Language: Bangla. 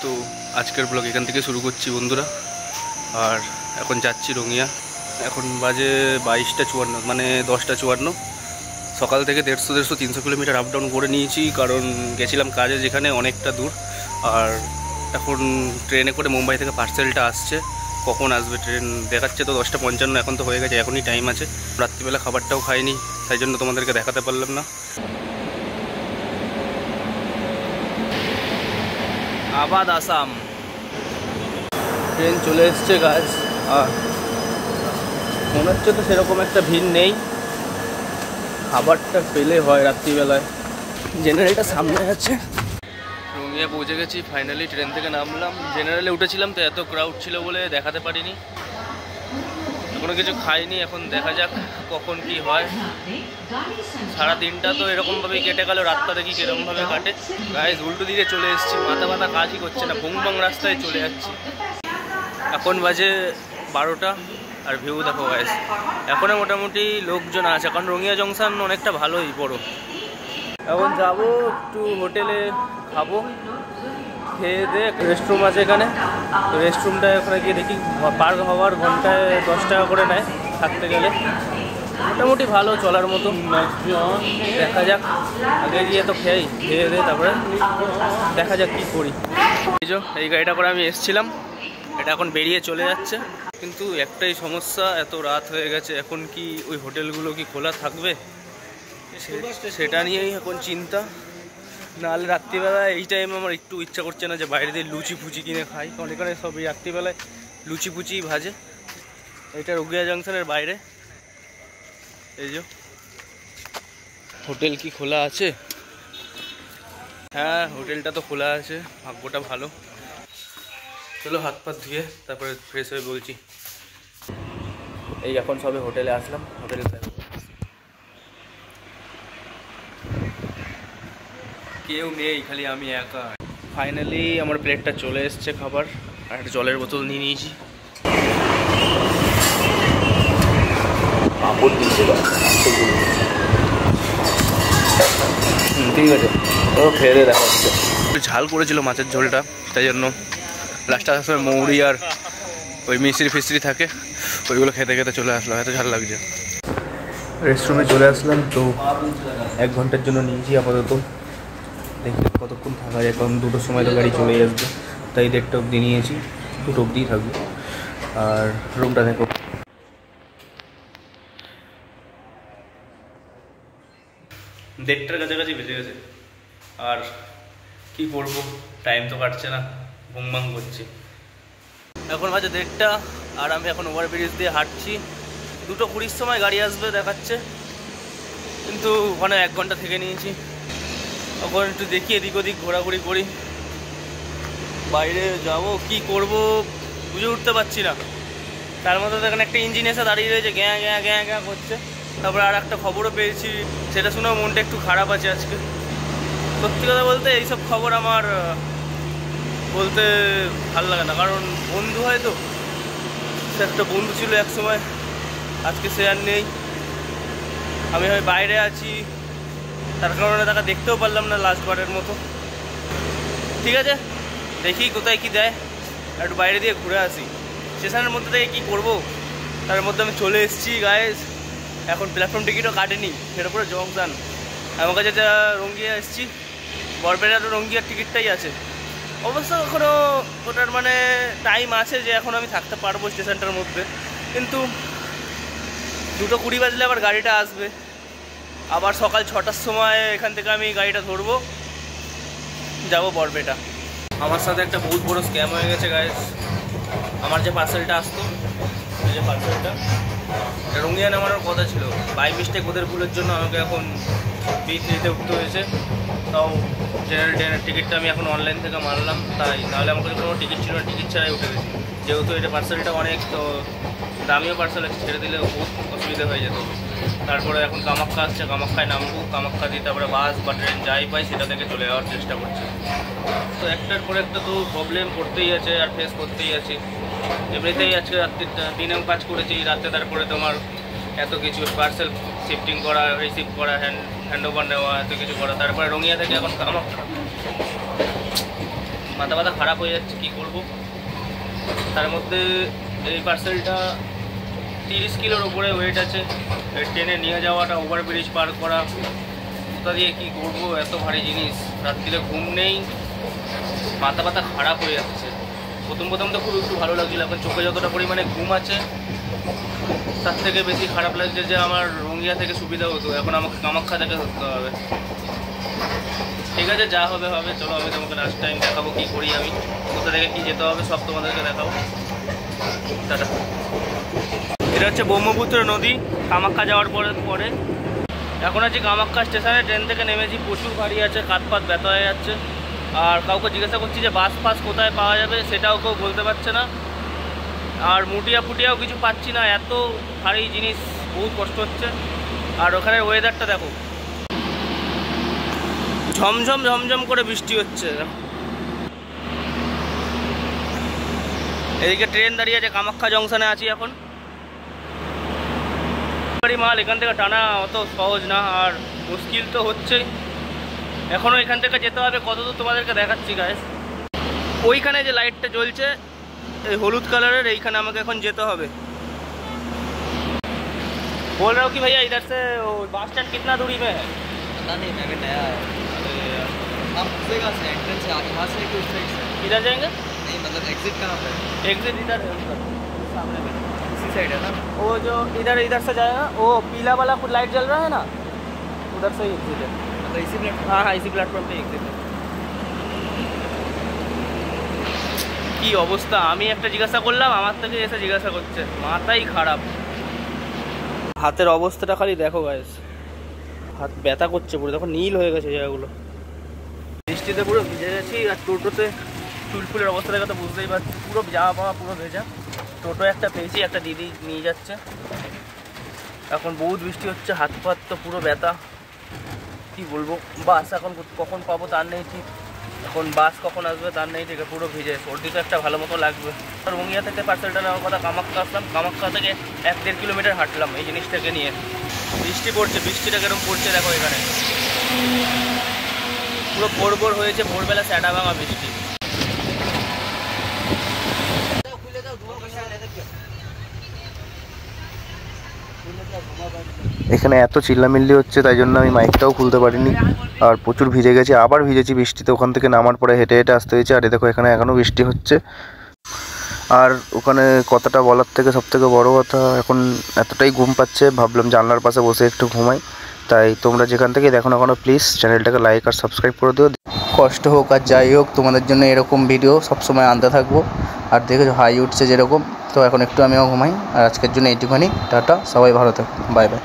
তো আজকের ব্লগ এখান থেকে শুরু করছি বন্ধুরা। আর এখন যাচ্ছি রঙিয়া। এখন বাজে 22:54, মানে 10:54। সকাল থেকে 150-300 কিলোমিটার আপ ডাউন করে নিয়েছি, কারণ গেছিলাম কাজে যেখানে অনেকটা দূর। আর এখন ট্রেনে করে মুম্বাই থেকে পার্সেলটা আসছে। কখন আসবে ট্রেন দেখাচ্ছে তো 10:55, এখন তো হয়ে গেছে, এখনই টাইম আছে। রাত্রিবেলা খাবারটাও খাইনি, তাই জন্য তোমাদেরকে দেখাতে পারলাম না। আবাদ আসাম ট্রেন চলে এসছে গাছ। আর মনে হচ্ছে তো সেরকম একটা ভিড় নেই, খাবারটা পেলে হয় রাত্রিবেলায়। জেনারেলটা সামনে আছে। রঙিয়া পৌঁছে গেছি ফাইনালি, ট্রেন থেকে নামলাম। জেনারেলে উঠেছিলাম তো এত ক্রাউড ছিল বলে দেখাতে পারিনি, কোনো কিছু খাইনি। এখন দেখা যাক কখন কি হয়। সারা দিনটা তো এরকমভাবেই কেটে গেল, রাতটা দেখি কীরকমভাবে কাটে। গাইজ উল্টো দিকে চলে এসেছি, মাথা ব্যথা কাজই করছে না, ভুংবাং রাস্তায় চলে যাচ্ছি। এখন বাজে 12টা, আর ভিউ দেখো গাইজ, এখনও মোটামুটি লোকজন আছে, কারণ রঙিয়া জংশন অনেকটা ভালোই বড়। এখন যাবো একটু হোটেলে, খাবো, খেয়ে দিয়ে। রেস্টরুম আছে এখানে, তো রেস্টরুমটা ওখানে গিয়ে দেখি। পার হওয়ার ঘন্টায় 10 টাকা করে নেয় থাকতে গেলে, মোটামুটি ভালো চলার মতো। দেখা যাক, আগে গিয়ে তো খেয়ে দিয়ে তারপরে দেখা যাক কী করি। এই গাড়িটা করে আমি এসছিলাম, এটা এখন বেরিয়ে চলে যাচ্ছে। কিন্তু একটাই সমস্যা, এত রাত হয়ে গেছে, এখন কি ওই হোটেলগুলো কি খোলা থাকবে সেটা নিয়েই এখন চিন্তা। নাহলে রাত্রিবেলা এই টাইমে আমার একটু ইচ্ছা করছে না যে বাইরে দিয়ে লুচি ফুচি কিনে খাই, কারণ এখানে সব এই রাত্রিবেলায় লুচি ফুচিই ভাজে। এটা রঙিয়া জংশনের বাইরে। এই যে হোটেল কি খোলা আছে? হ্যাঁ, হোটেলটা তো খোলা আছে, ভাগ্যটা ভালো। চলো হাত পা ধুয়ে তারপরে ফ্রেশ হয়ে বলছি। এই এখন সবে হোটেলে আসলাম, হোটেলে কেউ নেই, খালি আমি একা। ফাইনালি আমার প্লেটটা চলে এসছে খাবার, আর একটা জলের বোতল নিয়ে নিয়েছি। ঠিক আছে, ও খেয়ে দিয়ে দেখা হচ্ছে। ঝাল করেছিল মাছের ঝোলটা, তাই জন্য লাস্টে আসার সময় মৌরি আর ওই মিশ্রি ফিশ্রি থাকে, ওইগুলো খেতে খেতে চলে আসলাম, এত ঝাল লাগছে। রেস্টুরেন্টে চলে আসলাম, তো 1 ঘন্টার জন্য নিয়েছি আপাতত। দেখি কতক্ষণ থাকা যায়, কারণ 2টোর সময় তো গাড়ি চলেই আসবে, তাই 1:30 অবধি নিয়েছি। 2টো অবধিই থাকবে। আর রুমটা দেখো, 1:30টার কাছাকাছি বেজে গেছে। আর কি করবো, টাইম তো কাটছে না, ভুংবাং করছি। এখন বাজে 1:30, আর আমি এখন ওভারব্রিজ দিয়ে হাঁটছি। 2:20 সময় গাড়ি আসবে দেখাচ্ছে, কিন্তু ওখানে 1 ঘন্টা থেকে নিয়েছি। এখন একটু দেখি, এদিক ওদিক ঘোরাঘুরি করি। বাইরে যাব কি করব বুঝে উঠতে পারছি না। তার মধ্যে এখানে একটা ইঞ্জিন এসে দাঁড়িয়ে রয়েছে, গ্যাঁ গ্যাঁ গ্যাঁ গ্যাঁ করছে। তারপরে আর একটা খবরও পেয়েছি, সেটা শুনেও মনটা একটু খারাপ আছে আজকে। সত্যি কথা বলতে এইসব খবর আমার বলতে ভালো লাগে না, কারণ বন্ধু হয়তো, সে একটা বন্ধু ছিল এক সময়, আজকে সে আর নেই। আমি হয় বাইরে আছি, তার কারণে তাকে দেখতেও পারলাম না লাস্টবারের মতো। ঠিক আছে, দেখি কোথায় কি দেয়, একটু বাইরে দিয়ে ঘুরে আসি। স্টেশনের মধ্যে থেকে কী করবো, তার মধ্যে আমি চলে এসেছি গাইজ। এখন প্ল্যাটফর্ম টিকিটও কাটেনি, সেটা পুরো জংশন। আমার কাছে যা রঙ্গিয়া এসেছি, বরপেটারও রঙ্গিয়ার টিকিটটাই আছে। অবশ্য এখনও ওটার মানে টাইম আছে যে এখন আমি থাকতে পারবো স্টেশনটার মধ্যে, কিন্তু 2:20 বাজলে আবার গাড়িটা আসবে। আবার সকাল 6টার সময় এখান থেকে আমি গাড়িটা ধরবো, যাবো বরপেটা। আমার সাথে একটা বহুত বড় স্ক্যাম হয়ে গেছে গাইজ। আমার যে পার্সেলটা আসতো, এই যে পার্সেলটা, রঙিয়া নামানোর কথা ছিল, বাই মিস্টেক ওদের ভুলের জন্য আমাকে এখন B3-তে উঠতে হয়েছে। তাও জেনারেল ট্রেনের টিকিটটা আমি এখন অনলাইন থেকে মারলাম, তাই নাহলে আমার কাছে কোনো টিকিট ছিল না, টিকিট ছাড়াই উঠে গেছি। যেহেতু এটা পার্সেলটা অনেক তো দামিও পার্সেল আছে, ছেড়ে দিলে বহুত অসুবিধা হয়ে যেত। তারপরে এখন কামাখ্যা আসছে, কামাখ্যায় নামবো, কামাখ্যা দিয়ে তারপরে বাস বা ট্রেন যাই পাই সেটা থেকে চলে যাওয়ার চেষ্টা করছি। তো একটার পর একটা তো প্রবলেম করতেই আছে আর ফেস করতেই আছি। এমনিতেই আজকে রাত্রি দিনেও কাজ করেছি, রাতে তারপরে তোমার এত কিছু পার্সেল শিফটিং করা, রিসিভ করা, হ্যান্ড ওভার নেওয়া, এত কিছু করা। তারপরে রঙিয়া থেকে এখন কামাখ্যা, মাথা ব্যথা খারাপ হয়ে যাচ্ছে, কী করবো। তার মধ্যে এই পার্সেলটা 30 কিলোর উপরে ওয়েট আছে, ট্রেনে নিয়ে যাওয়াটা, ওভারব্রিজ পার করা, কোথা দিয়ে কী করবো, এত ভারী জিনিস। রাত্রিরে ঘুম নেই, মাথা ব্যথা খারাপ হয়ে যাচ্ছে। প্রথম তো খুব একটু ভালো লাগছিল, এখন চোখে যতটা পরিমাণে ঘুম আছে তার থেকে বেশি খারাপ লাগছে যে আমার রঙ্গিয়া থেকে সুবিধা হতো, এখন আমাকে কামাখ্যা থেকে ধরতে হবে। ঠিক আছে, যা হবে হবে, চলো আমি তোমাকে লাস্ট টাইম দেখাবো কী করি, আমি কোথা থেকে কী যেতে হবে সব তোমাদেরকে দেখাবো। টাটা। এটা হচ্ছে ব্রহ্মপুত্র নদী, কামাখ্যা যাওয়ার পরে। এখন আছি কামাখ্যা স্টেশনে, ট্রেন থেকে নেমেছি, প্রচুর ভারী আছে, কাঁধ পাত ব্যথা হয়ে যাচ্ছে। আর কাউকে জিজ্ঞাসা করছি যে বাস ফাস কোথায় পাওয়া যাবে, সেটাও কেউ বলতে পারছে না। আর ফুটিয়াও কিছু পাচ্ছি না, এত ভারী জিনিস, বহুত কষ্ট হচ্ছে। আর ওখানের ওয়েদারটা দেখো, ঝমঝম করে বৃষ্টি হচ্ছে। এদিকে ট্রেন দাঁড়িয়ে আছে, কামাখ্যা জংশনে আছি এখন। মাল এখান থেকে টানা অত সহজ না, আর মুশকিল তো হচ্ছেই। এখনও এখান থেকে যেতে হবে, কতদূর তোমাদেরকে দেখাচ্ছি গাইস। ওইখানে যে লাইটটা জ্বলছে এই হলুদ কালারের, এইখানে আমাকে এখন যেতে হবে। बोल रहा हूँ कि भैया इधर से बस स्टैंड कितना दूरी में है? पता नहीं, मैं भी नया है। अरे आप जगह से एंट्रेंस से यहाँ से कि उस साइड से? किधर जाएंगे? नहीं मतलब एग्जिट कहाँ पे? एग्जिट इधर है, उधर सामने में, इसी साइड है ना? वो जो इधर से जाएगा, वो पीला वाला कुछ लाइट जल रहा है ना, उधर से ही एग्जिट है। मतलब इसी प्लेटफॉर्म? हाँ, इसी प्लेटफॉर्म पे एग्जिट है। কি অবস্থা, আমি একটা জিজ্ঞাসা করলাম, আমার থেকে এসে জিজ্ঞাসা করছে, মাথাই খারাপ। হাতের অবস্থাটা খালি দেখো গাইস, হাত ব্যথা করছে পুরো, দেখো নীল হয়ে গেছে জায়গাগুলো। বৃষ্টিতে পুরো ভিজে গেছি, আর টোটোতে চুলফুলের অবস্থা দেখে তো বুঝতেই পারছি, পুরো যাওয়া পাওয়া পুরো ভেজা। টোটো একটা পেয়েছি, একটা দিদি নিয়ে যাচ্ছে। এখন বহুত বৃষ্টি হচ্ছে, হাত পাত তো পুরো ব্যথা, কি বলবো। বাস এখন কখন পাবো তার নেই ঠিক, এখন বাস কখন আসবে তার নেই ঠিক, পুরো ভিজে। সর্দি তো একটা ভালো মতো লাগবে। আর রঙ্গিয়া থেকে পার্সেলটা নেওয়ার কথা, কামাখ্যা আসলাম, কামাখ্যা থেকে 1-1.5 কিলোমিটার হাঁটলাম এই জিনিসটাকে নিয়ে। বৃষ্টি পড়ছে, বৃষ্টিটা কেরম পড়ছে দেখো এখানে, পুরো ভোর হয়েছে, ভোরবেলা স্যাডা ভাঙা বৃষ্টি। এখানে এত চিল্লামিল্লি হচ্ছে, তাই জন্য আমি মাইকটাও খুলতে পারিনি, আর প্রচুর ভিজে গেছি। আবার ভিজেছি বৃষ্টিতে, ওখান থেকে নামার পরে হেঁটে হেঁটে আসতে হয়েছে। আর দেখো এখানে এখনও বৃষ্টি হচ্ছে। আর ওখানে কথাটা বলার থেকে সবথেকে বড় কথা, এখন এতটাই ঘুম পাচ্ছে, ভাবলাম জানলার পাশে বসে একটু ঘুমাই। তাই তোমরা যেখান থেকে দেখো না কেন, প্লিজ চ্যানেলটাকে লাইক আর সাবস্ক্রাইব করে দিও। কষ্ট হোক আর যাই হোক, তোমাদের জন্য এরকম ভিডিও সবসময় আনতে থাকবো। আর দেখেছো হাই উঠছে যেরকম, তো এখন একটু আমিও ঘুমাই। আর আজকের জন্য এইটুখানি, টাটা, সবাই ভালো থাকো, বাই বাই।